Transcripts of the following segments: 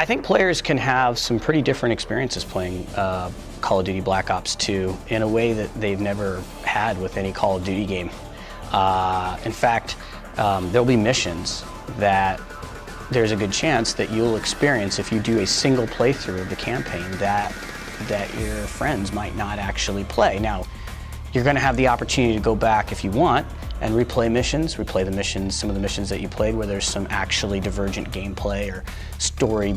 I think players can have some pretty different experiences playing Call of Duty Black Ops 2 in a way that they've never had with any Call of Duty game. In fact, there'll be missions that there's a good chance that you'll experience if you do a single playthrough of the campaign that your friends might not actually play. Now, you're going to have the opportunity to go back if you want and replay the missions, some of the missions that you played where there's some actually divergent gameplay or story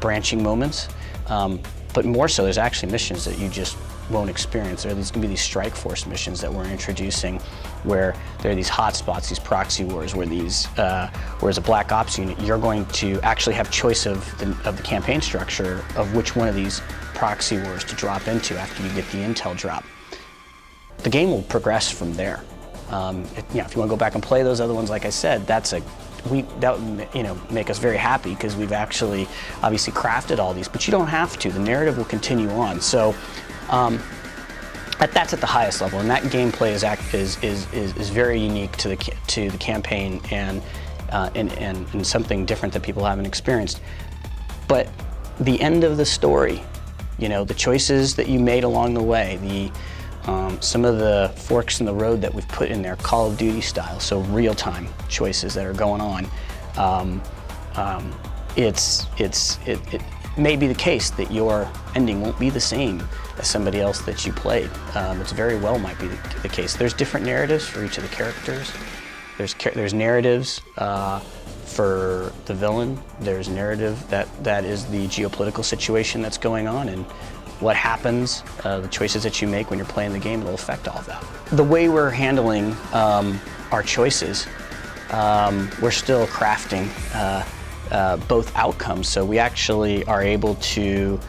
branching moments. But more so, there's actually missions that you just won't experience. There's going to be these Strike Force missions that we're introducing where there are these hotspots, these proxy wars, where as a Black Ops unit, you're going to actually have choice of the campaign structure of which one of these proxy wars to drop into after you get the intel drop. The game will progress from there. If you want to go back and play those other ones, like I said, that would make us very happy because we've actually obviously crafted all these. But you don't have to. The narrative will continue on. So that's at the highest level, and that gameplay is very unique to the campaign and something different that people haven't experienced. But the end of the story, the choices that you made along the way, some of the forks in the road that we've put in there, Call of Duty style, so real-time choices that are going on. It may be the case that your ending won't be the same as somebody else that you played. It very well might be the case. There's different narratives for each of the characters. There's narratives for the villain. There's narrative that is the geopolitical situation that's going on, and what happens, the choices that you make when you're playing the game will affect all of that. The way we're handling our choices, we're still crafting both outcomes. So we actually are able to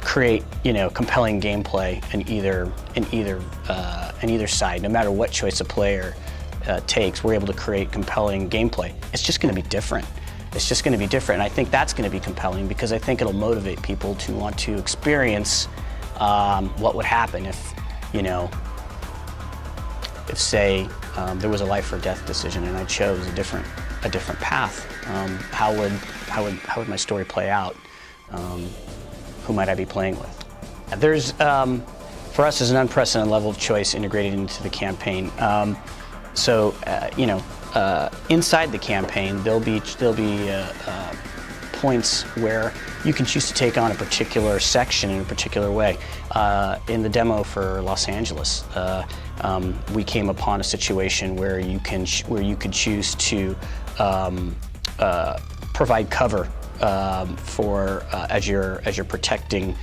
create, compelling gameplay in either side. No matter what choice a player takes, we're able to create compelling gameplay. It's just going to be different. It's just going to be different. And I think that's going to be compelling because I think it'll motivate people to want to experience what would happen if, say there was a life or death decision and I chose a different path. How would my story play out? Who might I be playing with? There's, for us, there's an unprecedented level of choice integrated into the campaign. Inside the campaign, there'll be points where you can choose to take on a particular section in a particular way. In the demo for Los Angeles, we came upon a situation where you could choose to provide cover as you're protecting.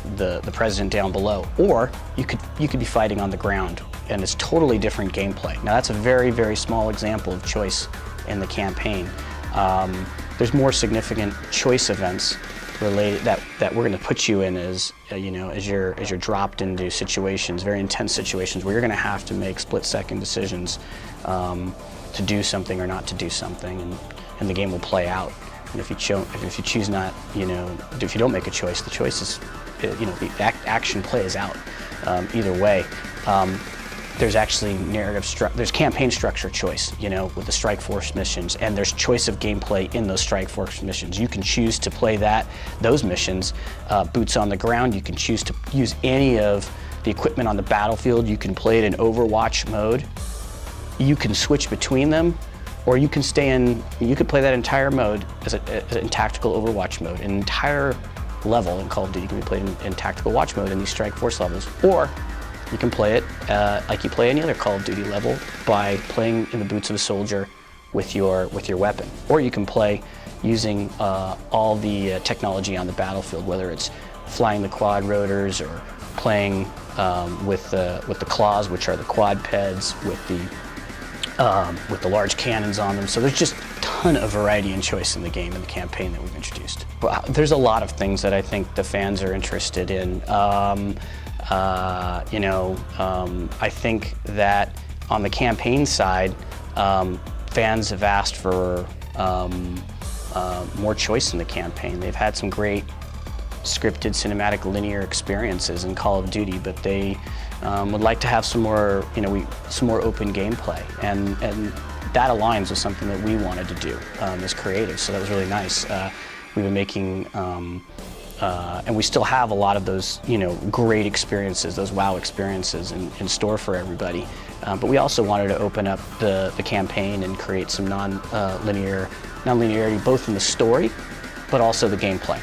The president down below, or you could be fighting on the ground, and it's totally different gameplay. Now that's a very, very small example of choice in the campaign. There's more significant choice events related that we're going to put you in as you're dropped into situations, very intense situations where you're going to have to make split-second decisions to do something or not to do something, and the game will play out. And if you choose not, if you don't make a choice, the choice is, the action plays out either way. There's actually there's campaign structure choice, with the Strike Force missions, and there's choice of gameplay in those Strike Force missions. You can choose to play those missions, boots on the ground. You can choose to use any of the equipment on the battlefield. You can play it in Overwatch mode. You can switch between them. Or you can you could play that entire mode in tactical Overwatch mode. An entire level in Call of Duty can be played in tactical watch mode in these Strike Force levels. Or you can play it like you play any other Call of Duty level by playing in the boots of a soldier with your weapon. Or you can play using all the technology on the battlefield, whether it's flying the quad rotors or playing with the claws, which are the quadpeds, with the large cannons on them. So there's just a ton of variety and choice in the game and the campaign that we've introduced. Well, there's a lot of things that I think the fans are interested in. I think that on the campaign side, fans have asked for more choice in the campaign. They've had some great scripted, cinematic, linear experiences in Call of Duty, but they would like to have some more, some more open gameplay. And that aligns with something that we wanted to do as creatives. So that was really nice. We've been making, and we still have a lot of those, great experiences, those wow experiences in store for everybody. But we also wanted to open up the campaign and create some non-linearity, both in the story, but also the gameplay.